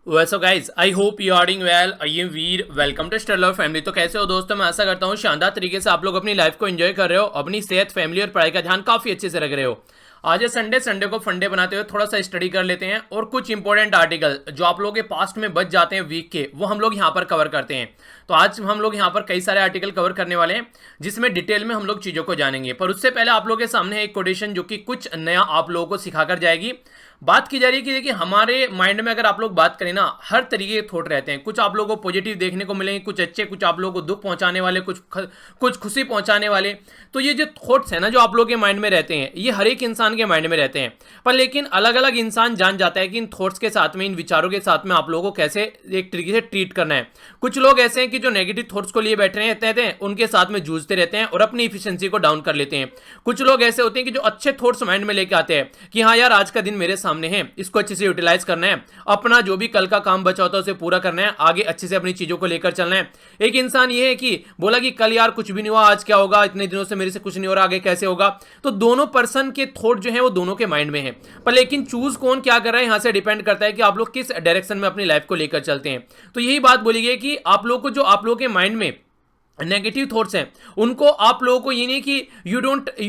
Vaso guys I hope you are doing well. I am Veer, welcome to Stellar family. तो कैसे हो दोस्तों? मैं आशा करता हूँ शानदार तरीके से आप लोग अपनी लाइफ को एंजॉय कर रहे हो, अपनी सेहत, फैमिली और पढ़ाई का ध्यान काफी अच्छे से रख रहे हो। आज है संडे। संडे को फंडे बनाते हुए थोड़ा सा स्टडी कर लेते हैं और कुछ इंपॉर्टेंट आर्टिकल जो आप लोगों के पास्ट में बच जाते हैं वीक के, वो हम लोग यहाँ पर कवर करते हैं। तो आज हम लोग यहाँ पर कई सारे आर्टिकल कवर करने वाले हैं जिसमें डिटेल में हम लोग चीज़ों को जानेंगे। पर उससे पहले आप लोगों के सामने है एक कोटेशन जो कि कुछ नया आप लोगों को सिखाकर जाएगी। बात की जा रही है कि देखिए, हमारे माइंड में अगर आप लोग बात करें ना, हर तरीके के थॉट रहते हैं। कुछ आप लोगों को पॉजिटिव देखने को मिलेंगे, कुछ अच्छे, कुछ आप लोगों को दुख पहुंचाने वाले, कुछ खुशी पहुंचाने वाले। तो ये जो थॉट्स है ना, जो आप लोगों के माइंड में रहते हैं, ये हर एक इंसान के माइंड में रहते हैं। पर लेकिन अलग अलग इंसान जान जाता है कि इन थॉट्स के साथ में, इन विचारों के साथ में आप लोगों को कैसे एक तरीके से ट्रीट करना है। कुछ लोग ऐसे हैं कि जो नेगेटिव थॉट्स को लिए बैठे रहते हैं, उनके साथ में जूझते रहते हैं और अपनी इफिशियंसी को डाउन कर लेते हैं। कुछ लोग ऐसे होते हैं कि जो अच्छे थॉट्स माइंड में लेके आते हैं कि हाँ यार, आज का दिन मेरे सामने है, इसको अच्छे से यूटिलाइज करना है, अपना जो भी कल का काम बचा होता है उसे पूरा करना है, आगे अच्छे से अपनी चीजों को लेकर चलना है। एक इंसान ये है कि बोला कि कल यार कुछ भी नहीं हुआ, आज क्या होगा, इतने दिनों से मेरे से कुछ नहीं हो रहा, आगे कैसे होगा। तो दोनों पर्सन के थॉट जो है वो दोनों के माइंड में है। पर लेकिन चूज कौन क्या कर रहा है, यहां से डिपेंड करता है कि आप लोग किस डायरेक्शन में अपनी लाइफ को लेकर चलते हैं। तो यही बात बोली गई कि आप लोग को, जो आप लोग के माइंड में नेगेटिव थॉट्स हैं, उनको आप लोगों को ये नहीं कि you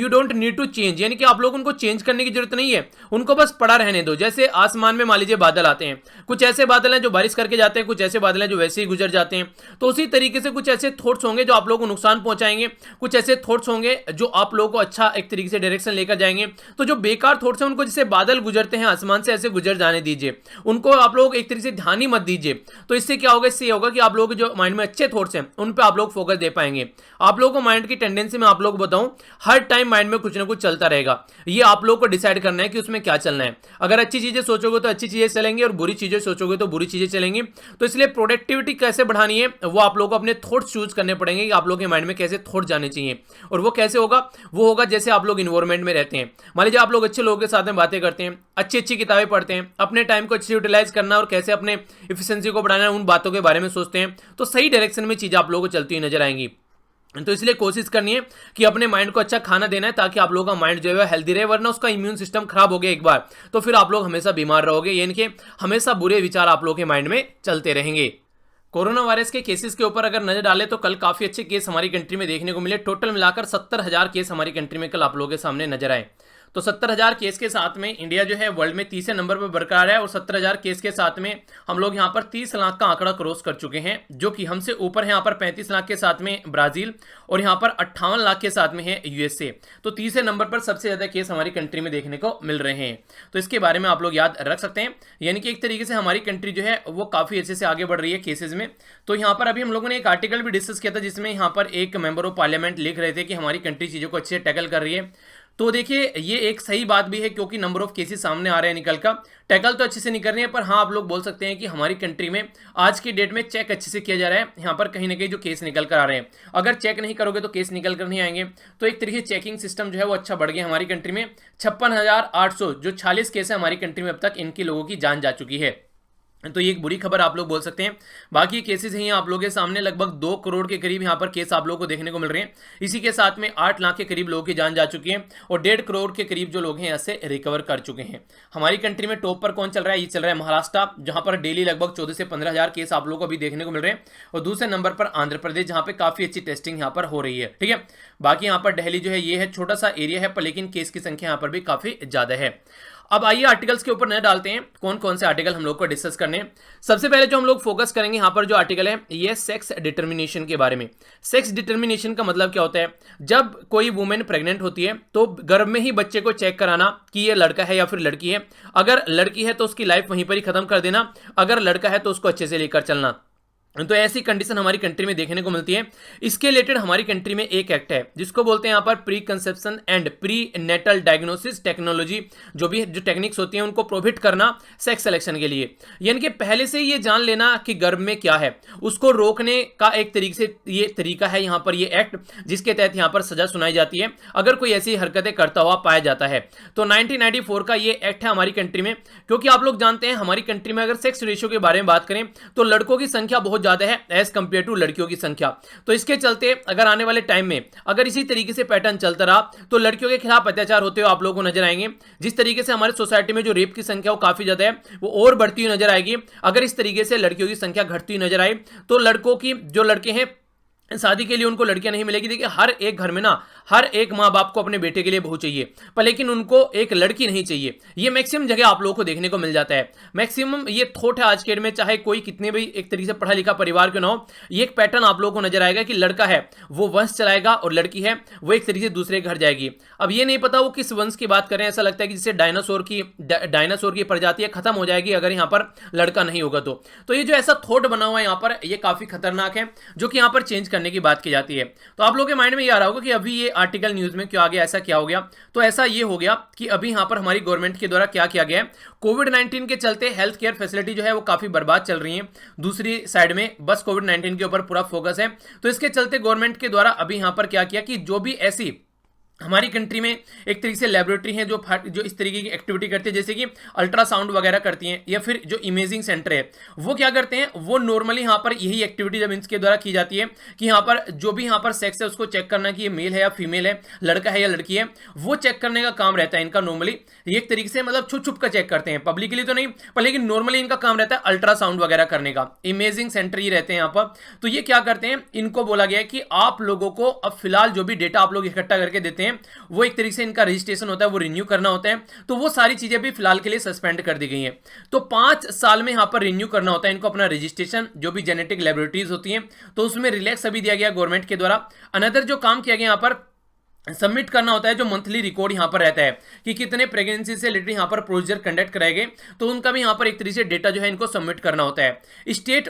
don't need to change, यानी कि आप लोगों को उनको चेंज करने की जरूरत नहीं है, उनको बस पड़ा रहने दो। जैसे आसमान में मान लीजिए बादल आते हैं, कुछ ऐसे बादल हैं जो बारिश करके जाते हैं, कुछ ऐसे बादल हैं जो वैसे ही गुजर जाते हैं। तो उसी तरीके से कुछ ऐसे थॉट्स होंगे जो आप लोगों को नुकसान पहुंचाएंगे, कुछ ऐसे थॉट्स होंगे जो आप लोगों को अच्छा एक तरीके से डायरेक्शन लेकर जाएंगे। तो जो बेकार थॉट्स हैं, उनको जैसे बादल गुजरते हैं आसमान से, ऐसे गुजर जाने दीजिए, उनको आप लोग एक तरीके से ध्यान ही मत दीजिए। तो इससे क्या होगा? इससे होगा कि आप लोगों के जो माइंड में अच्छे थॉट्स हैं उन पर आप लोग फोकस दे पाएंगे। आप लोगों को माइंड की टेंडेंसी में आप लोगों को बताऊं, हर टाइम माइंड में कुछ ना कुछ चलता रहेगा। ये आप लोगों को डिसाइड करना है कि उसमें क्या चलना है। अगर अच्छी चीजें सोचोगे तो अच्छी चीजें चलेंगी और बुरी चीजें सोचोगे तो बुरी चीजें चलेंगी। तो इसलिए प्रोडक्टिविटी कैसे बढ़ानी है, वो आप लोगों को अपने थॉट्स चूज करने पड़ेंगे कि आप लोगों के माइंड में कैसे थॉट जाने चाहिए। और वो कैसे होगा? वो होगा जैसे आप लोग इन्वायरमेंट में रहते हैं। मान लीजिए आप लोग अच्छे लोगों के साथ में बातें करते हैं, अच्छी अच्छी किताबें पढ़ते हैं, अपने टाइम को अच्छे से यूटिलाइज करना और कैसे अपने इफिशियंसी को बढ़ाना है, उन बातों के बारे में सोचते हैं, तो सही डायरेक्शन में चीजें आप लोगों को चलती हुई नजर आएंगी। तो इसलिए कोशिश करनी है कि अपने माइंड को अच्छा खाना देना है, ताकि आप लोगों का माइंड जो है हेल्दी रहे। वरना उसका इम्यून सिस्टम खराब हो गया एक बार, तो फिर आप लोग हमेशा बीमार रहोगे, यानी कि हमेशा बुरे विचार आप लोगों के माइंड में चलते रहेंगे। कोरोना वायरस के केसेस के ऊपर अगर नजर डालें तो कल काफी अच्छे केस हमारी कंट्री में देखने को मिले। टोटल मिलाकर 70,000 केस हमारी कंट्री में कल आप लोगों के सामने नजर आए। तो 70,000 केस के साथ में इंडिया जो है वर्ल्ड में तीसरे नंबर पर बरकरार है, और 70,000 केस के साथ में हम लोग यहाँ पर 30 लाख का आंकड़ा क्रॉस कर चुके हैं, जो कि हमसे ऊपर है यहाँ पर 35 लाख के साथ में ब्राजील, और यहाँ पर 58 लाख के साथ में है यूएसए। तो तीसरे नंबर पर सबसे ज्यादा केस हमारी कंट्री में देखने को मिल रहे हैं। तो इसके बारे में आप लोग याद रख सकते हैं, यानी कि एक तरीके से हमारी कंट्री जो है वो काफी अच्छे से आगे बढ़ रही है केसेस में। तो यहाँ पर अभी हम लोगों ने एक आर्टिकल भी डिस्कस किया था, जिसमें यहाँ पर एक मेंबर ऑफ पार्लियामेंट लिख रहे थे कि हमारी कंट्री चीजों को अच्छे से टैकल कर रही है। तो देखिए, ये एक सही बात भी है, क्योंकि नंबर ऑफ केसेस सामने आ रहे हैं निकल का। टैकल तो अच्छे से नहीं कर रही है, पर हाँ आप लोग बोल सकते हैं कि हमारी कंट्री में आज की डेट में चेक अच्छे से किया जा रहा है। यहाँ पर कहीं ना कहीं जो केस निकल कर आ रहे हैं, अगर चेक नहीं करोगे तो केस निकल कर नहीं आएंगे। तो एक तरीके चेकिंग सिस्टम जो है वो अच्छा बढ़ गया हमारी कंट्री में। 56,800 जो 46 केस है हमारी कंट्री में अब तक, इनकी लोगों की जान जा चुकी है। तो ये एक बुरी खबर आप लोग बोल सकते हैं। बाकी केसेस हैं आप लोगों के सामने, लगभग 2 करोड़ के करीब यहाँ पर केस आप लोगों को देखने को मिल रहे हैं। इसी के साथ में 8 लाख के करीब लोगों की जान जा चुकी है, और 1.5 करोड़ के करीब जो लोग हैं यहाँ से रिकवर कर चुके हैं। हमारी कंट्री में टॉप पर कौन चल रहा है? ये चल रहा है महाराष्ट्र, जहां पर डेली लगभग 14 से 15,000 केस आप लोगों को अभी देखने को मिल रहे हैं। और दूसरे नंबर पर आंध्र प्रदेश, जहां पे काफी अच्छी टेस्टिंग यहाँ पर हो रही है। ठीक है, बाकी यहाँ पर दिल्ली जो है ये है, छोटा सा एरिया है, पर लेकिन केस की संख्या यहाँ पर भी काफी ज्यादा है। अब आइए आर्टिकल्स के ऊपर नजर डालते हैं, कौन कौन से आर्टिकल हम लोग को डिस्कस करने हैं। सबसे पहले जो हम लोग फोकस करेंगे यहाँ पर जो आर्टिकल है, ये सेक्स डिटर्मिनेशन के बारे में। सेक्स डिटर्मिनेशन का मतलब क्या होता है? जब कोई वुमेन प्रेग्नेंट होती है तो गर्भ में ही बच्चे को चेक कराना कि ये लड़का है या फिर लड़की है। अगर लड़की है तो उसकी लाइफ वहीं पर ही खत्म कर देना, अगर लड़का है तो उसको अच्छे से लेकर चलना। तो ऐसी कंडीशन हमारी कंट्री में देखने को मिलती है। इसके रिलेटेड हमारी कंट्री में एक एक्ट है जिसको बोलते हैं यहाँ पर preconception and prenatal diagnosis technology. जो भी जो टेक्निक्स होती हैं उनको प्रोहिबिट करना सेक्स सिलेक्शन के लिए, यानी कि पहले से ये जान लेना कि गर्भ में क्या है, उसको रोकने का एक तरीके से ये तरीका है यहाँ पर ये एक्ट, जिसके तहत यहाँ पर सजा सुनाई जाती है अगर कोई ऐसी हरकतें करता हुआ पाया जाता है। तो 1994 का ये एक्ट है हमारी कंट्री में। क्योंकि आप लोग जानते हैं हमारी कंट्री में अगर सेक्स रेशियो के बारे में बात करें तो लड़कों की संख्या बहुत ज्यादा है एज कंपेयर टू लड़कियों की संख्या। तो इसके चलते अगर आने वाले टाइम में अगर इसी तरीके से पैटर्न चलता रहा तो लड़कियों के खिलाफ अत्याचार होते हुए आप लोगों को नजर आएंगे। जिस तरीके से हमारे सोसाइटी में जो रेप की संख्या वो काफी ज्यादा है, वो और बढ़ती हुई नजर आएगी। अगर इस तरीके से लड़कियों की संख्या घटती हुई नजर आए तो लड़कों की जो लड़के हैं शादी के लिए उनको लड़कियां नहीं मिलेगी। देखिए हर एक घर में ना हर एक माँ बाप को अपने बेटे के लिए बहू चाहिए, पर लेकिन उनको एक लड़की नहीं चाहिए। ये मैक्सिमम जगह आप लोगों को देखने को मिल जाता है। मैक्सिमम ये थॉट है आज के डेट में, चाहे कोई कितने भी एक तरीके से पढ़ा लिखा परिवार क्यों ना हो, ये एक पैटर्न आप लोगों को नजर आएगा कि लड़का है वो वंश चलाएगा और लड़की है वो एक तरीके से दूसरे घर जाएगी। अब ये नहीं पता वो किस वंश की बात करें, ऐसा लगता है कि जिससे डायनासोर की प्रजाति खत्म हो जाएगी अगर यहाँ पर लड़का नहीं होगा तो ये जो ऐसा थॉट बना हुआ है यहाँ पर, ये काफी खतरनाक है, जो कि यहाँ पर चेंज करने की बात की जाती है। तो आप लोगों के माइंड में ये आ रहा होगा कि अभी ये आर्टिकल न्यूज में क्यों आ गया, ऐसा क्या हो गया। तो ऐसा ये हो गया कि अभी यहां पर हमारी गवर्नमेंट के द्वारा क्या किया गया है, कोविड-19 के चलते हेल्थ केयर फैसिलिटी जो है वो काफी बर्बाद चल रही है। दूसरी साइड में बस कोविड-19 के ऊपर पूरा फोकस है। तो इसके चलते गवर्नमेंट के द्वारा अभी यहां पर क्या किया कि जो भी ऐसी हमारी कंट्री में एक तरीके से लेबोरेटरी है जो इस तरीके की एक्टिविटी करती है, जैसे कि अल्ट्रासाउंड वगैरह करती हैं, या फिर जो इमेजिंग सेंटर है वो क्या करते हैं, वो नॉर्मली यहाँ पर यही एक्टिविटी जब इनके द्वारा की जाती है कि यहाँ पर जो भी यहाँ पर सेक्स है उसको चेक करना कि ये मेल है या फीमेल है, लड़का है या लड़की है, वो चेक करने का काम रहता है इनका। नॉर्मली ये एक तरीके से मतलब छुप छुप कर चेक करते हैं, पब्लिकली तो नहीं, पर लेकिन नॉर्मली इनका काम रहता है अल्ट्रासाउंड वगैरह करने का। इमेजिंग सेंटर ही रहते हैं यहाँ पर। तो ये क्या करते हैं, इनको बोला गया है कि आप लोगों को अब फिलहाल जो भी डेटा आप लोग इकट्ठा करके देते हैं वो एक तरीके से इनका रजिस्ट्रेशन होता है, वो रिन्यू करना होता है। तो वो सारी चीजें भी फिलहाल के लिए सस्पेंड कर दी गई हैं। तो 5 साल में यहां पर रिन्यू करना होता है इनको अपना रजिस्ट्रेशन, जो भी जेनेटिक लैबोरेटरीज होती हैं। तो उसमें रिलैक्स अभी दिया गया गवर्नमेंट के द्वारा। अनदर जो काम किया गया यहां पर सबमिट करना होता है, जो मंथली रिकॉर्ड यहां पर रहता है कि कितने प्रेगनेंसी से रिलेटेड यहां पर प्रोसीजर कंडक्ट कराए गए, तो उनका भी यहां पर एक तरीके से डेटा जो है इनको सबमिट करना होता है। स्टेट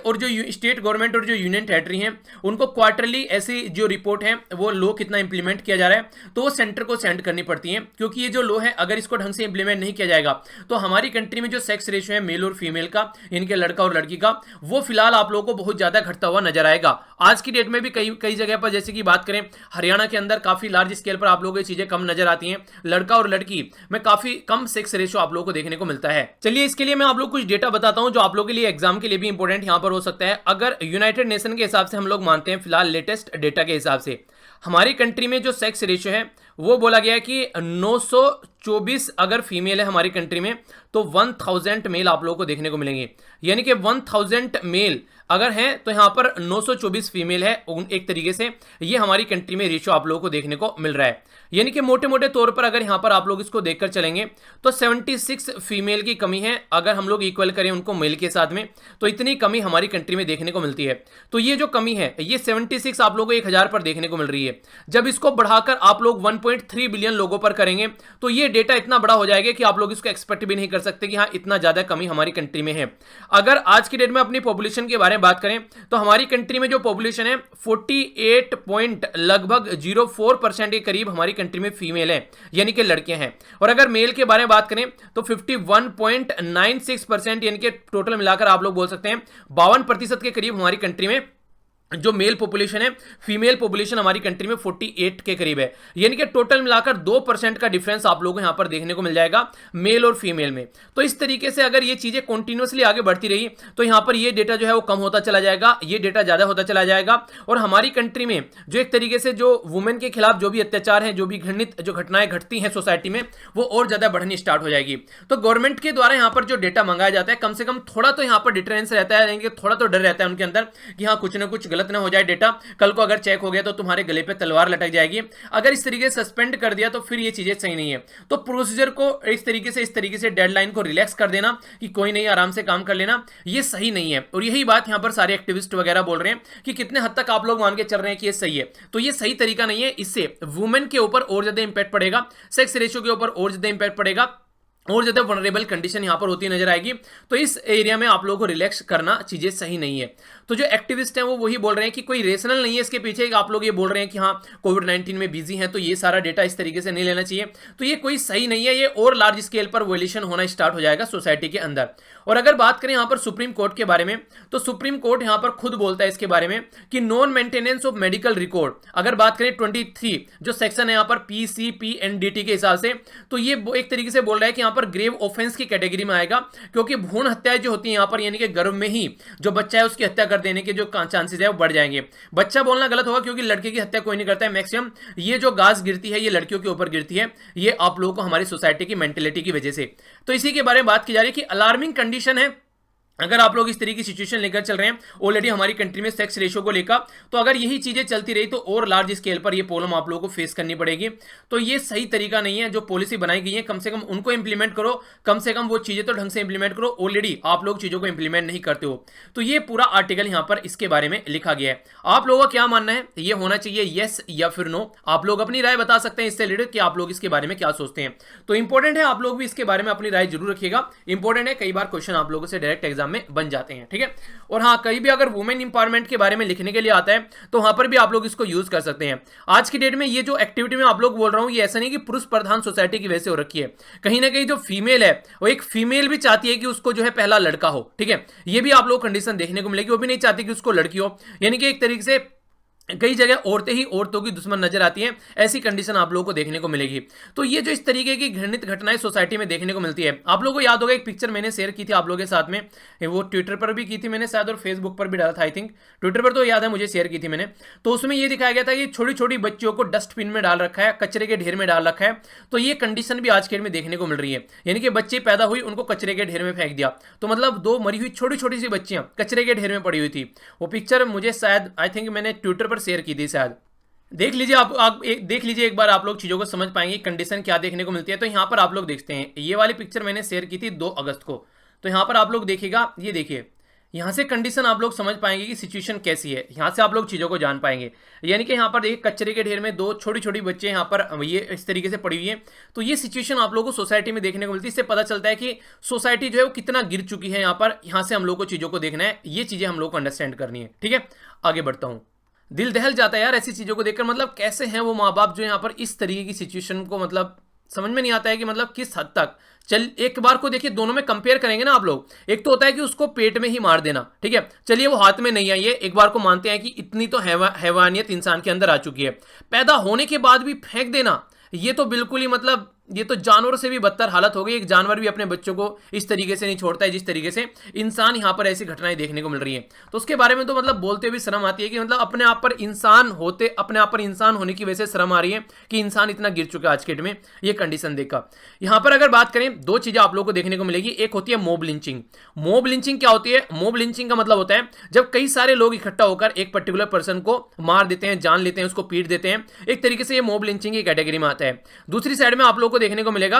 गवर्नमेंट और जो यूनियन टेरिटरी हैं उनको क्वार्टरली ऐसी जो रिपोर्ट है वो लॉ कितना इंप्लीमेंट किया जा रहा है तो वो सेंटर को सेंड करनी पड़ती है। क्योंकि ये जो लॉ है अगर इसको ढंग से इंप्लीमेंट नहीं किया जाएगा तो हमारी कंट्री में जो सेक्स रेशियो है मेल और फीमेल का, इनके लड़का और लड़की का, वो फिलहाल आप लोगों को बहुत ज्यादा घटता हुआ नजर आएगा। आज की डेट में भी कई जगह पर, जैसे कि बात करें हरियाणा के अंदर काफी लार्ज स्केल पर आप लोगों को चीजें कम नजर आती हैं। लड़का और लड़की में काफी कम सेक्स रेशियो आप लोगों को देखने को मिलता है। चलिए इसके लिए मैं आप लोग कुछ डेटा बताता हूं जो आप लोगों के लिए एग्जाम के लिए भी इंपॉर्टेंट यहां पर हो सकता है। अगर यूनाइटेड नेशन के हिसाब से हम लोग मानते हैं, फिलहाल लेटेस्ट डेटा के हिसाब से हमारी कंट्री में जो सेक्स रेशियो है वो बोला गया है कि 924 अगर फीमेल है हमारी कंट्री में तो 1000 मेल आप लोगों को देखने को मिलेंगे। यानी कि 1000 मेल अगर हैं तो यहां पर 924 फीमेल है। एक तरीके से ये हमारी कंट्री में रेशियो आप लोगों को देखने को मिल रहा है। यानी कि मोटे मोटे तौर पर अगर यहां पर आप लोग इसको देखकर चलेंगे तो 76 फीमेल की कमी है। अगर हम लोग इक्वल करें उनको मेल के साथ में तो इतनी कमी हमारी कंट्री में देखने को मिलती है। तो ये जो कमी है ये 76 आप लोगों को 1000 पर देखने को मिल रही है। जब इसको बढ़ाकर आप लोग 1.3 बिलियन लोगों पर करेंगे तो ये डेटा इतना बड़ा हो जाएगा कि आप लोग इसको एक्सपेक्ट भी नहीं कर सकते कि हाँ इतना ज्यादा कमी हमारी कंट्री में है। अगर आज की डेट में अपनी पॉपुलेशन के बारे में बात करें तो हमारी कंट्री में जो पॉपुलेशन है 48.04% के करीब हमारी कंट्री में फीमेल है, यानी कि लड़कियां हैं। और अगर मेल के बारे में बात करें तो 51.96% यानी कि टोटल मिलाकर आप लोग बोल सकते हैं 52% के करीब हमारी कंट्री में जो मेल पॉपुलेशन है, फीमेल पॉपुलेशन हमारी कंट्री में 48 के करीब है। यानी कि टोटल मिलाकर 2% का डिफरेंस आप लोगों को यहां पर देखने को मिल जाएगा मेल और फीमेल में। तो इस तरीके से अगर ये चीजें कंटिन्यूअसली आगे बढ़ती रही तो यहां पर ये डेटा जो है वो कम होता चला जाएगा, ये डेटा ज्यादा होता चला जाएगा। और हमारी कंट्री में जो एक तरीके से जो वुमेन के खिलाफ जो भी अत्याचार है, जो भी घृणित जो घटनाएं घटती हैं सोसाइटी में, वो और ज्यादा बढ़नी स्टार्ट हो जाएगी। तो गवर्नमेंट के द्वारा यहां पर जो डेटा मंगाया जाता है कम से कम थोड़ा तो यहां पर डिटरेंस रहता है, यानी कि थोड़ा तो डर रहता है उनके अंदर कि हाँ कुछ ना कुछ गलत ना हो जाए डेटा, कल को अगर चेक हो गया तो तुम्हारे गले पे तलवार लटक जाएगी। अगर इस तरीके से सस्पेंड कर दिया तो फिर ये चीजें सही नहीं है। तो प्रोसीजर को इस तरीके से डेडलाइन को रिलैक्स कर देना कि कोई नहीं आराम से काम कर लेना, ये सही नहीं है। और यही बात यहां पर सारे एक्टिविस्ट वगैरह बोल रहे हैं कि कितने हद तक आप लोग मान के चल रहे हैं कि ये सही है। तो ये सही तरीका नहीं है, इससे वुमेन के ऊपर और ज्यादा इंपैक्ट पड़ेगा, सेक्स रेशियो के ऊपर और ज्यादा इंपैक्ट पड़ेगा, और ज्यादा वनरेबल कंडीशन यहां पर होती नजर आएगी। तो इस एरिया में आप लोगों को रिलैक्स करना चीजें सही नहीं है। तो जो एक्टिविस्ट हैं वो वही बोल रहे हैं कि कोई रेशनल नहीं है इसके पीछे। आप लोग ये बोल रहे हैं कि हाँ कोविड-19 में बिजी हैं तो ये सारा डेटा इस तरीके से नहीं लेना चाहिए, तो ये कोई सही नहीं है। ये और लार्ज स्केल पर वॉयलेशन होना स्टार्ट हो जाएगा सोसाइटी के अंदर। और अगर बात करें यहां पर सुप्रीम कोर्ट के बारे में, तो सुप्रीम कोर्ट यहां पर खुद बोलता है इसके बारे में कि non maintenance of medical record, अगर बात करें 23 जो सेक्शन है यहां पर PCPNDT के हिसाब से, तो ये एक तरीके से बोल रहा है कि यहां पर ग्रेव ऑफेंस की कैटेगरी में आएगा, क्योंकि भ्रूण हत्याएं जो होती है यहां पर, यानी कि गर्भ में ही जो बच्चा है उसकी हत्या कर देने के जो चांसेस है वो बढ़ जाएंगे। बच्चा बोलना गलत होगा, क्योंकि लड़के की हत्या कोई नहीं करता है मैक्सिमम। ये जो गाज गिरती है ये लड़कियों के ऊपर गिरती है, ये आप लोगों को हमारी सोसाइटी की मेंटेलिटी की वजह से। तो इसी के बारे में बात की जा रही है कि अलार्मिंग कंडीशन है अगर आप लोग इस तरीके की सिचुएशन लेकर चल रहे हैं ऑलरेडी हमारी कंट्री में सेक्स रेशियो को लेकर, तो अगर यही चीजें चलती रही तो और लार्ज स्केल पर ये प्रॉब्लम आप लोगों को फेस करनी पड़ेगी। तो ये सही तरीका नहीं है। जो पॉलिसी बनाई गई है कम से कम उनको इंप्लीमेंट करो, कम से कम वो चीजें तो ढंग से इंप्लीमेंट करो। ऑलरेडी आप लोग चीजों को इंप्लीमेंट नहीं करते हो। तो ये पूरा आर्टिकल यहां पर इसके बारे में लिखा गया है। आप लोगों का क्या मानना है, ये होना चाहिए यस या फिर नो? आप लोग अपनी राय बता सकते हैं इससे रिलेटेड कि आप लोग इसके बारे में क्या सोचते हैं। तो इंपॉर्टेंट है, आप लोग भी इसके बारे में अपनी राय जरूर रखिएगा। इंपॉर्टेंट है, कई बार क्वेश्चन आप लोगों से डायरेक्ट एग्जाम में बन जाते हैं, ठीक है। और हाँ, कहीं भी अगर वुमेन इंपावरमेंट के बारे में लिखने के लिए आता है तो वहां पर भी आप लोग इसको यूज कर सकते हैं। आज की डेट में ये जो एक्टिविटी में आप लोग बोल रहा हूं, ये ऐसा नहीं कि पुरुष प्रधान सोसाइटी की वजह से हो रखी है। कहीं ना कहीं जो फीमेल है वो एक फीमेल भी चाहती है कि उसको जो है पहला लड़का हो, ठीक है। ये भी आप लोग कंडीशन देखने को मिलेगी। वो भी नहीं चाहती कि उसको लड़की हो, यानी कि एक तरीके से कई जगह औरतें ही औरतों की दुश्मन नजर आती हैं। ऐसी कंडीशन आप लोगों को देखने को मिलेगी। तो ये जो इस तरीके की घृणित घटनाएं सोसाइटी में देखने को मिलती है, आप लोगों को याद होगा एक पिक्चर मैंने शेयर की थी आप लोगों के साथ में, वो ट्विटर पर भी की थी मैंने शायद, और फेसबुक पर भी डाला था आई थिंक। ट्विटर पर तो याद है मुझे, शेयर की थी मैंने। तो उसमें ये दिखाया गया था कि छोटी छोटी बच्चियों को डस्टबिन में डाल रखा है, कचरे के ढेर में डाल रखा है। तो ये कंडीशन भी आज के डेट में देखने को मिल रही है, यानी कि बच्चे पैदा हुई उनको कचरे के ढेर में फेंक दिया। तो मतलब दो मरी हुई छोटी छोटी सी बच्चियां कचरे के ढेर में पड़ी हुई थी। वो पिक्चर मुझे शायद आई थिंक मैंने ट्विटर पर शेयर की थी शायद। देख लीजिए देख लीजिए एक बार, आप लोग चीज़ों को समझ पाएंगे कंडीशन क्या देखने को मिलती है। तो यहाँ पर आप लोग देखते हैं, ये वाली पिक्चर मैंने शेयर की थी 2 अगस्त को। तो यहाँ पर आप लोग देखिएगा, ये देखिए, यहाँ से कंडीशन आप लोग समझ पाएंगे कि सिचुएशन कैसी है। यहाँ से आप लोग चीज़ों को जान पाएंगे। यानी कि यहाँ पर देखिए कचरे के ढेर में 2 छोटी छोटी बच्चे यहाँ पर ये इस तरीके से पड़ी हुई है। तो ये सिचुएशन आप लोगों को सोसाइटी में देखने को मिलती है। इससे पता चलता है कि सोसाइटी जो है वो कितना गिर चुकी है यहाँ पर। यहाँ से हम लोग को चीज़ों को देखना है, ये चीज़ें हम लोग को अंडरस्टैंड करनी है, ठीक है। आगे बढ़ता हूँ। दिल दहल जाता है यार ऐसी चीज़ों को देखकर। मतलब कैसे हैं वो माँ बाप जो यहाँ पर इस तरीके की सिचुएशन को, मतलब समझ में नहीं आता है कि मतलब किस हद तक। चल एक बार को देखिए, दोनों में कंपेयर करेंगे ना आप लोग। एक तो होता है कि उसको पेट में ही मार देना, ठीक है, चलिए वो हाथ में नहीं आई है, एक बार को मानते हैं कि इतनी तो हैवानियत इंसान के अंदर आ चुकी है। पैदा होने के बाद भी फेंक देना, ये तो बिल्कुल ही मतलब ये तो जानवरों से भी बदतर हालत हो गई। एक जानवर भी अपने बच्चों को इस तरीके से नहीं छोड़ता है जिस तरीके से इंसान यहाँ पर ऐसी घटनाएं देखने को मिल रही है। तो उसके बारे में तो मतलब बोलते हुए शर्म आती है कि मतलब अपने आप पर इंसान होने की वजह से शर्म आ रही है कि इंसान इतना गिर चुका है आज के डेट में ये कंडीशन देखा। यहाँ पर अगर बात करें, 2 चीजें आप लोग को देखने को मिलेगी। एक होती है मॉब लिंचिंग। मॉब लिंचिंग क्या होती है? मॉब लिंचिंग का मतलब होता है जब कई सारे लोग इकट्ठा होकर एक पर्टिकुलर पर्सन को मार देते हैं, जान लेते हैं, उसको पीट देते हैं। एक तरीके से ये मॉब लिंचिंग की कैटेगरी में आता है। दूसरी साइड में आप लोग को देखने को मिलेगा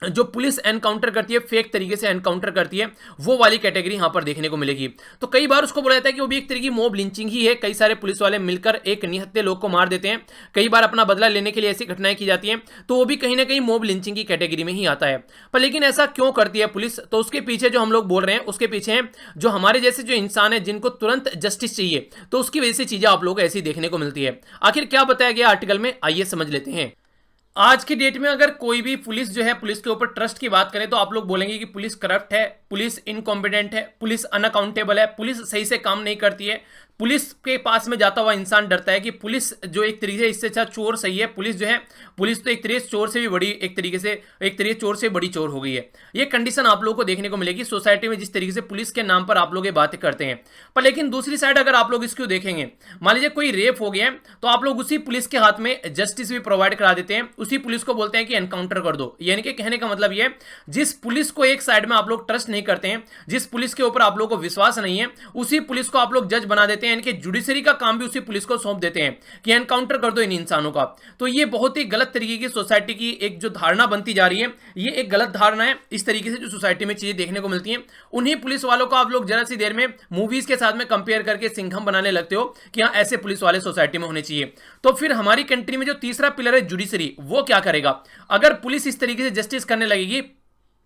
जो पुलिस एनकाउंटर करती है, फेक तरीके से एनकाउंटर करती है, वो वाली कैटेगरी यहां पर देखने को मिलेगी। तो कई बार उसको बोला जाता है कि वो भी एक तरीके की मॉब लिंचिंग ही है। कई सारे पुलिस वाले मिलकर एक निहत्थे लोग को मार देते हैं। कई बार अपना बदला लेने के लिए ऐसी घटनाएं की जाती हैं, तो वो भी कहीं ना कहीं मॉब लिंचिंग की कैटेगरी में ही आता है। पर लेकिन ऐसा क्यों करती है पुलिस? तो उसके पीछे जो हम लोग बोल रहे हैं, उसके पीछे हैं जो हमारे जैसे जो इंसान है जिनको तुरंत जस्टिस चाहिए, तो उसकी वजह से चीजें आप लोग को ऐसी देखने को मिलती है। आखिर क्या बताया गया आर्टिकल में, आइए समझ लेते हैं। आज की डेट में अगर कोई भी पुलिस जो है, पुलिस के ऊपर ट्रस्ट की बात करें तो आप लोग बोलेंगे कि पुलिस करप्ट है, पुलिस इनकॉम्पिटेंट है, पुलिस अनअकाउंटेबल है, पुलिस सही से काम नहीं करती है। पुलिस के पास में जाता हुआ इंसान डरता है कि पुलिस जो एक तरीके से इससे अच्छा चोर सही है। पुलिस जो है, पुलिस तो एक तरीके से चोर से भी बड़ी, एक तरीके से चोर से बड़ी चोर हो गई है। ये कंडीशन आप लोगों को देखने को मिलेगी सोसाइटी में, जिस तरीके से पुलिस के नाम पर आप लोग ये बातें करते हैं। पर लेकिन दूसरी साइड अगर आप लोग इसको देखेंगे, मान लीजिए कोई रेप हो गया तो आप लोग उसी पुलिस के हाथ में जस्टिस भी प्रोवाइड करा देते हैं। उसी पुलिस को बोलते हैं कि एनकाउंटर कर दो। यानी कि कहने का मतलब ये, जिस पुलिस को एक साइड में आप लोग ट्रस्ट नहीं करते हैं, जिस पुलिस के ऊपर आप लोग को विश्वास नहीं है, उसी पुलिस को आप लोग जज बना देते हैं। यानी कि जुडिशरी का काम भी उसी पुलिस को सौंप देते हैं कि एनकाउंटर कर दो इन इंसानों का। तो ये बहुत ही गलत तरीके की सोसाइटी की एक जो धारणा बनती जा रही है, ये एक गलत धारणा है। इस तरीके से जो सोसाइटी में चीजें देखने को मिलती हैं, उन्हीं पुलिस वालों को आप लोग जरा सी देर में मूवीज के साथ में कंपेयर करके सिंघम बनाने लगते हो कि हाँ ऐसे पुलिस वाले सोसाइटी में होने चाहिए। तो फिर हमारी कंट्री में जो तीसरा पिलर है जुडिशरी, वो क्या करेगा? अगर पुलिस इस तरीके से जस्टिस करने लगेगी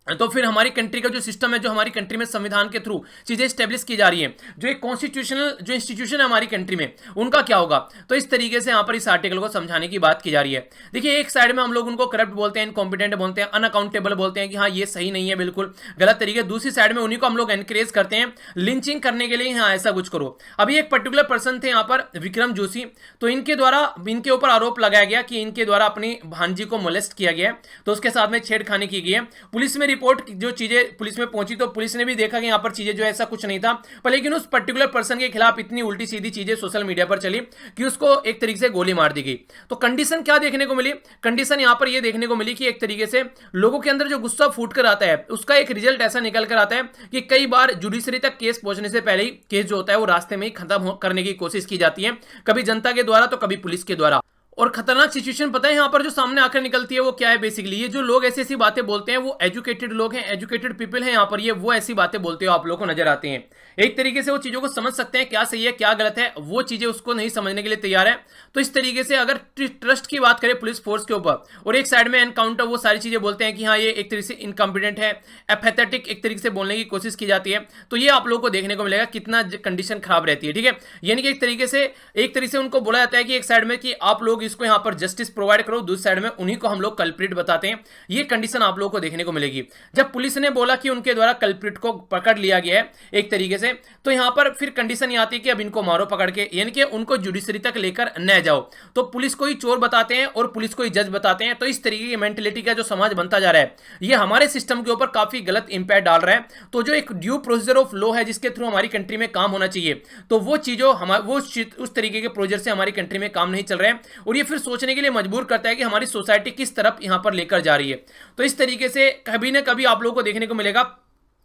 तो फिर हमारी कंट्री का जो सिस्टम है, जो हमारी कंट्री में संविधान के थ्रू चीजें स्टेब्लिश की जा रही हैं, जो एक कॉन्स्टिट्यूशनल जो इंस्टीट्यूशन है हमारी कंट्री में, उनका क्या होगा। तो इस तरीके से यहाँ पर इस आर्टिकल को समझाने की बात की जा रही है। देखिए, एक साइड में हम लोग उनको करप्ट बोलते हैं, इनकॉम्पिटेंट बोलते हैं, अनअकाउंटेबल बोलते हैं कि हाँ ये सही नहीं है, बिल्कुल गलत तरीके। दूसरी साइड में उन्हीं को हम लोग एनकरेज करते हैं लिंचिंग करने के लिए, हाँ ऐसा कुछ करो। अभी एक पर्टिकुलर पर्सन थे यहाँ पर, विक्रम जोशी, तो इनके द्वारा इनके ऊपर आरोप लगाया गया कि इनके द्वारा अपनी भांजी को मोलेस्ट किया गया, तो उसके साथ में छेड़खानी की गई है। पुलिस में रिपोर्ट जो चीजें पुलिस में पहुंची, तो पुलिस ने भी देखा कि यहां पर चीजें जो ऐसा कुछ नहीं था, पर लेकिन उस पर्टिकुलर पर्सन के खिलाफ इतनी उल्टी सीधी चीजें सोशल मीडिया पर चली कि उसको एक तरीके से गोली मार दी गई। तो कंडीशन क्या देखने को मिली, कंडीशन यहां पर यह देखने को मिली कि एक तरीके से लोगों के अंदर जो गुस्सा फूट कर आता है, उसका एक रिजल्ट ऐसा निकल कर आता है कि कई बार जुडिशरी तक केस पहुंचने से पहले ही केस जो होता है वो रास्ते में ही खत्म करने की कोशिश की जाती है, कभी जनता के द्वारा तो कभी पुलिस के द्वारा। और खतरनाक सिचुएशन पता है यहां पर जो सामने आकर निकलती है वो क्या है, बेसिकली ये जो लोग ऐसी ऐसी बातें बोलते हैं वो एजुकेटेड लोग हैं, एजुकेटेड पीपल हैं यहां पर, ये वो ऐसी बातें बोलते हो आप लोगों को नजर आते हैं। एक तरीके से वो चीजों को समझ सकते हैं क्या सही है क्या गलत है, वो चीजें उसको नहीं समझने के लिए तैयार है। तो इस तरीके से अगर ट्रस्ट की बात करें पुलिस फोर्स के ऊपर, और एक साइड में एनकाउंटर, वो सारी चीजें बोलते हैं कि हाँ ये एक तरीके से इनकॉम्पिटेंट है, एपैथेटिक एक तरीके से बोलने की कोशिश की जाती है, तो ये आप लोगों को देखने को मिलेगा कितना कंडीशन खराब रहती है। ठीक है, यानी कि एक तरीके से उनको बोला जाता है कि एक साइड में कि आप लोग इसको यहाँ पर जस्टिस प्रोवाइड करो, दूसरी साइड में उन्हीं को हम लोग कल्प्रिट बताते हैं। ये कंडीशन आप लोगों को देखने को मिलेगी। जब पुलिस ने बोला कि उनके द्वारा कल्प्रिट को पकड़ लिया गया है एक तरीके से, तो यहां पर फिर कंडीशन ये आती है कि अब इनको मारो पकड़ के, यानी कि उनको जुडिशरी तक लेकर न जाओ। तो पुलिस को ही चोर बताते हैं और पुलिस को ही जज बताते हैं। तो इस तरीके की मेंटेलिटी का जो समाज बनता जा रहा है, ये हमारे सिस्टम के ऊपर काफी गलत इंपैक्ट डाल रहा है। तो जो एक ड्यू प्रोसीजर ऑफ लॉ है जिसके थ्रू हमारी कंट्री में काम होना चाहिए, तो वो चीजों उस तरीके के प्रोसीजर से हमारी कंट्री में काम नहीं चल रहे हैं, और ये फिर सोचने के लिए मजबूर करता है कि हमारी सोसाइटी किस तरफ यहां पर लेकर जा रही है। तो इस तरीके से कभी ना कभी आप लोगों को देखने को मिलेगा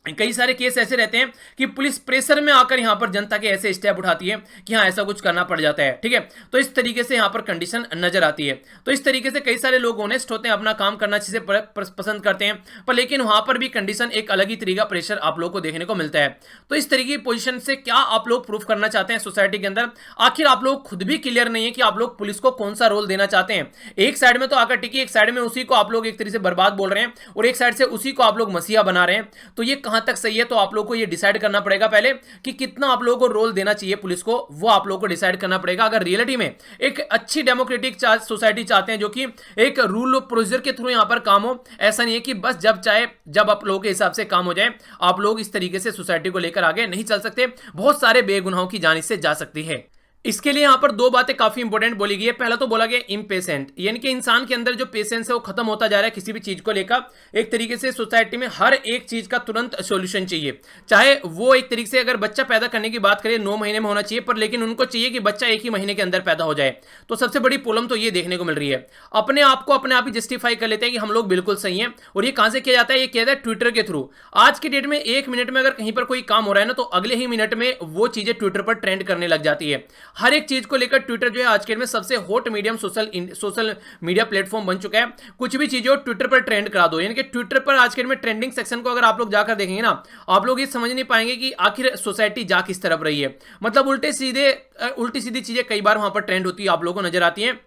कई सारे केस ऐसे रहते हैं कि पुलिस प्रेशर में आकर यहां पर जनता के ऐसे स्टेप उठाती है कि हाँ ऐसा कुछ करना पड़ जाता है। ठीक है, तो इस तरीके से यहां पर कंडीशन नजर आती है। तो इस तरीके से कई सारे लोग ऑनेस्ट होते हैं, अपना काम करना चीजें पसंद करते हैं, पर लेकिन वहां पर भी कंडीशन एक अलग ही तरीका प्रेशर आप लोग को देखने को मिलता है। तो इस तरीके की पोजीशन से क्या आप लोग प्रूफ करना चाहते हैं सोसाइटी के अंदर, आखिर आप लोग खुद भी क्लियर नहीं है कि आप लोग पुलिस को कौन सा रोल देना चाहते हैं। एक साइड में तो आकर टिकी, एक साइड में उसी को आप लोग एक तरीके से बर्बाद बोल रहे हैं, और एक साइड से उसी को आप लोग मसीहा बना रहे हैं। तो ये कहां तक सही है, तो आप लोगों को ये डिसाइड करना पड़ेगा पहले कि कितना आप लोगों को रोल देना चाहिए पुलिस को, वो आप लोगों को डिसाइड करना पड़ेगा। अगर रियलिटी में एक अच्छी डेमोक्रेटिक सोसाइटी चाहते हैं जो कि एक रूल ऑफ प्रोसीजर के थ्रू यहां पर काम हो, ऐसा नहीं है कि बस जब चाहे जब आप लोगों के हिसाब से काम हो जाए, आप लोग इस तरीके से सोसाइटी को लेकर आगे नहीं चल सकते। बहुत सारे बेगुनाहों की जान इससे जा सकती है। इसके लिए यहां पर दो बातें काफी इंपॉर्टेंट बोली गई है। पहला तो बोला गया इम्पेशेंट, यानी कि इंसान के अंदर जो पेशेंस है वो खत्म होता जा रहा है किसी भी चीज को लेकर। एक तरीके से सोसाइटी में हर एक चीज का तुरंत सॉल्यूशन चाहिए, चाहे वो एक तरीके से अगर बच्चा पैदा करने की बात करें 9 महीने में होना चाहिए, पर लेकिन उनको चाहिए कि बच्चा 1 ही महीने के अंदर पैदा हो जाए। तो सबसे बड़ी प्रॉब्लम तो ये देखने को मिल रही है। अपने आप को अपने आप ही जस्टिफाई कर लेते हैं कि हम लोग बिल्कुल सही हैं, और ये कहां से किया जाता है, ये किया जाता है ट्विटर के थ्रू। आज की डेट में 1 मिनट में अगर कहीं पर कोई काम हो रहा है ना, तो अगले ही मिनट में वो चीजें ट्विटर पर ट्रेंड करने लग जाती है। हर एक चीज को लेकर ट्विटर जो है आज के डेट में सबसे hot medium social media platform बन चुका है। कुछ भी चीजें ट्विटर पर ट्रेंड करा दो, यानी कि ट्विटर पर आज के डेट में ट्रेंडिंग सेक्शन को अगर आप लोग जाकर देखेंगे ना, आप लोग ये समझ नहीं पाएंगे कि आखिर सोसाइटी जा किस तरफ रही है। मतलब उल्टी सीधी चीजें कई बार वहां पर ट्रेंड होती है, आप लोगों को नजर आती हैं।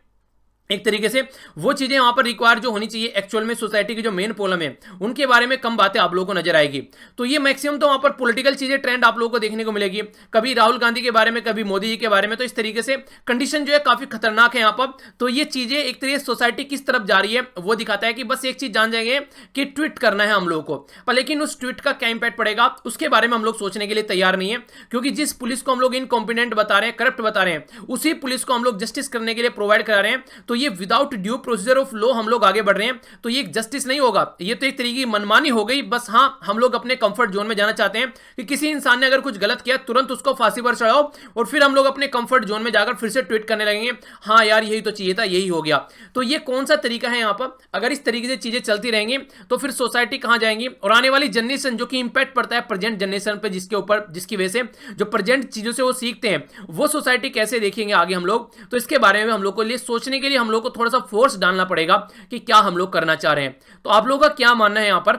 एक तरीके से वो चीजें वहां पर रिक्वायर जो होनी चाहिए एक्चुअल में सोसाइटी की जो मेन प्रॉब्लम है उनके बारे में कम बातें आप लोगों को नजर आएगी। तो ये मैक्सिमम तो वहां पर पॉलिटिकल चीजें ट्रेंड आप लोगों को देखने को मिलेगी, कभी राहुल गांधी के बारे में, कभी मोदी जी के बारे में। तो इस तरीके से कंडीशन जो है काफी खतरनाक है यहाँ पर। तो ये चीजें एक तरीके से सोसाइटी किस तरफ जा रही है वो दिखाता है कि बस एक चीज जान जाएंगे कि ट्वीट करना है हम लोगों को, पर लेकिन उस ट्वीट का क्या इंपैक्ट पड़ेगा उसके बारे में हम लोग सोचने के लिए तैयार नहीं है। क्योंकि जिस पुलिस को हम लोग इनकॉम्पिटेंट बता रहे हैं, करप्ट बता रहे हैं, उसी पुलिस को हम लोग जस्टिस करने के लिए प्रोवाइड करा रहे हैं। तो ये without due procedure of law हम लोग आगे बढ़ रहे हैं, तो ये जस्टिस नहीं होगा, ये तो एक तरीके की मनमानी हो गई। बस हाँ, हम लोग अपने कंफर्ट जोन में जाना चाहते हैं कि किसी इंसान ने अगर कुछ गलत किया तुरंत उसको फांसी पर चढ़ाओ, और फिर हम लोग अपने कंफर्ट जोन में जाकर फिर से ट्वीट करने लगेंगे, हाँ यार यही तो चाहिए था, यही हो गया। तो ये कौन सा तरीका है यहाँ पर? अगर इस तरीके से चीजें चलती रहेंगी तो फिर सोसाइटी कहां जाएंगी, और आने वाली जनरेशन जो कि इंपैक्ट पड़ता है प्रेजेंट जनरेशन पे, जिसके ऊपर जिसकी वजह से जो प्रेजेंट चीजों से वो सीखते हैं, वो सोसाइटी कैसे देखेंगे आगे हम लोग। तो इसके बारे में हम लोग को लिए सोचने के लिए हम लोग को थोड़ा सा फोर्स डालना पड़ेगा कि क्या हम लोग करना चाह रहे हैं। तो आप लोगों का क्या मानना है यहाँ पर?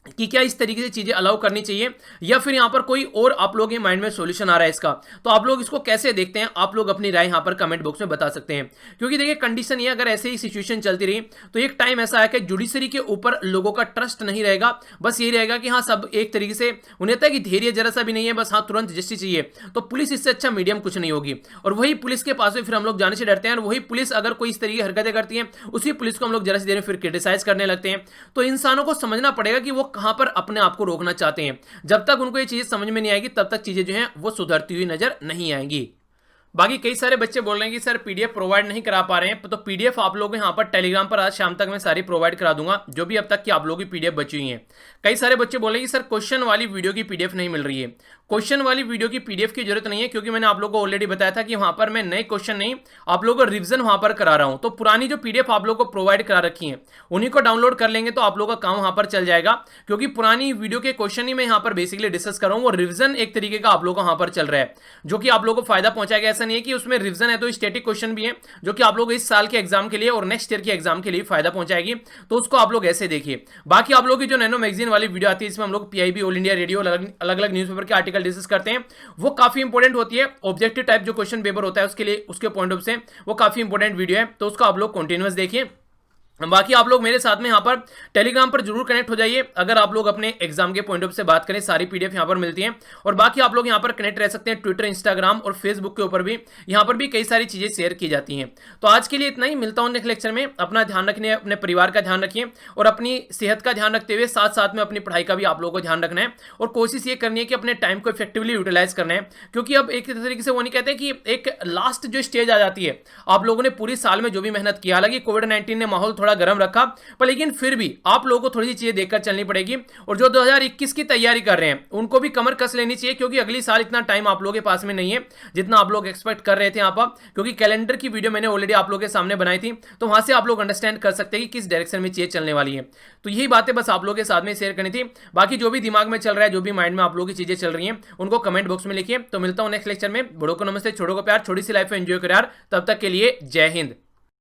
कि क्या इस तरीके से चीजें अलाउ करनी चाहिए या फिर यहां पर कोई और आप लोग के माइंड में सॉल्यूशन आ रहा है इसका, तो आप लोग इसको कैसे देखते हैं, आप लोग अपनी राय यहां पर कमेंट बॉक्स में बता सकते हैं। क्योंकि देखिए कंडीशन ये, अगर ऐसे ही सिचुएशन चलती रही तो एक टाइम ऐसा है कि जुडिशरी के ऊपर लोगों का ट्रस्ट नहीं रहेगा, बस ये रहेगा कि हाँ सब एक तरीके से उन्हें था कि धैर्य जरा सा भी नहीं है, बस हाँ तुरंत जस्टिस चाहिए, तो पुलिस इससे अच्छा मीडियम कुछ नहीं होगी। और वही पुलिस के पास में फिर हम लोग जाने से डरते हैं, और वही पुलिस अगर कोई इस तरीके की हरकतें करती है, उसी पुलिस को हम लोग जरा सी देर में फिर क्रिटिसाइज करने लगते हैं। तो इंसानों को समझना पड़ेगा कि वो कहां पर अपने आप को रोकना चाहते हैं। जब तक उनको ये चीजें समझ में नहीं आएगी तब तक चीजें जो हैं वो सुधरती हुई नजर नहीं आएंगी। बाकी कई सारे बच्चे बोल रहे हैं कि सर पीडीएफ प्रोवाइड नहीं करा पा रहे हैं, तो पीडीएफ आप लोग यहाँ पर टेलीग्राम पर आज शाम तक मैं सारी प्रोवाइड करा दूंगा, जो भी अब तक की आप लोगों की पीडीएफ बची हुई है। कई सारे बच्चे बोल रहे हैं कि सर क्वेश्चन वाली वीडियो की पीडीएफ नहीं मिल रही है। क्वेश्चन वाली वीडियो की पीडीएफ की जरूरत नहीं है, क्योंकि मैंने आप लोगों को ऑलरेडी बताया था कि वहां पर मैं नए क्वेश्चन नहीं, आप लोगों को रिविजन वहां पर करा रहा हूं। तो पुरानी जो पीडीएफ आप लोगों को प्रोवाइड करा रखी है उन्हीं को डाउनलोड कर लेंगे तो आप लोगों का काम वहां पर चल जाएगा, क्योंकि पुरानी वीडियो के क्वेश्चन ही मैं यहाँ पर बेसिकली डिस्कस कर रहा हूँ। वो रिविजन एक तरीके का आप लोगों को वहां पर चल रहा है, जो कि आप लोगों को फायदा पहुंचाएगा। ऐसा नहीं है कि उसमें रिविजन है तो स्टैटिक क्वेश्चन भी है, जो कि आप लोग इस साल के एग्जाम के लिए और नेक्स्ट ईयर के एग्जाम के लिए फायदा पहुंचाएगी, तो उसको आप लोग ऐसे देखिए। बाकी आप लोग की जो नैनो मैगजीन वाली वीडियो आती है, इसमें हम लोग पीआईबी, ऑल इंडिया रेडियो, अलग अलग न्यूज़पेपर के आर्टिकल डिस्कस करते हैं, वो काफी इंपॉर्टेंट होती है। ऑब्जेक्टिव टाइप जो क्वेश्चन पेपर होता है उसके लिए, उसके पॉइंट ऑफ से वो काफी इंपॉर्टेंट वीडियो है, तो उसको आप लोग कंटिन्यूअस देखिए। बाकी आप लोग मेरे साथ में यहाँ पर टेलीग्राम पर जरूर कनेक्ट हो जाइए, अगर आप लोग अपने एग्जाम के पॉइंट ऑफ से बात करें, सारी पीडीएफ यहाँ पर मिलती हैं। और बाकी आप लोग यहाँ पर कनेक्ट रह सकते हैं ट्विटर, इंस्टाग्राम और फेसबुक के ऊपर भी, यहाँ पर भी कई सारी चीजें शेयर की जाती हैं। तो आज के लिए इतना ही, मिलता हूँ नेक्स्ट लेक्चर में। अपना ध्यान रखने, अपने परिवार का ध्यान रखिए और अपनी सेहत का ध्यान रखते हुए साथ साथ में अपनी पढ़ाई का भी आप लोगों को ध्यान रखना है, और कोशिश ये करनी है कि अपने टाइम को इफेक्टिवली यूटिलाइज करना है। क्योंकि अब एक तरीके से वो नहीं कहते कि एक लास्ट जो स्टेज आ जाती है, आप लोगों ने पूरी साल में जो भी मेहनत किया, हालांकि कोविड-19 ने माहौल थोड़ा गर्म रखा, पर लेकिन फिर भी आप लोगों को थोड़ी सी चीजें देखकर चलनी पड़ेगी। और जो 2021 की तैयारी कर रहे हैं उनको भी कमर कस लेनी चाहिए, क्योंकि अगली साल इतना टाइम आप लोगों के पास में नहीं है जितना आप लोग एक्सपेक्ट कर रहे थे यहाँ पर। क्योंकि कैलेंडर की वीडियो मैंने ऑलरेडी आप लोगों के सामने बनाई थी, तो वहां से आप लोग अंडरस्टैंड कर सकते हैं कि किस डायरेक्शन में चीजें चलने वाली है। तो यही बातें बस आप लोगों के साथ में शेयर करनी थी। बाकी जो भी दिमाग में चल रहा है, जो भी माइंड में आप लोगों की चीजें चल रही हैं, उनको कमेंट बॉक्स में लिखिए। तो मिलता हूं नेक्स्ट लेक्चर में। बड़ों को नमस्ते, छोटों को प्यार, छोटी सी लाइफ में एंजॉय करो यार। तब तक के लिए जय हिंद।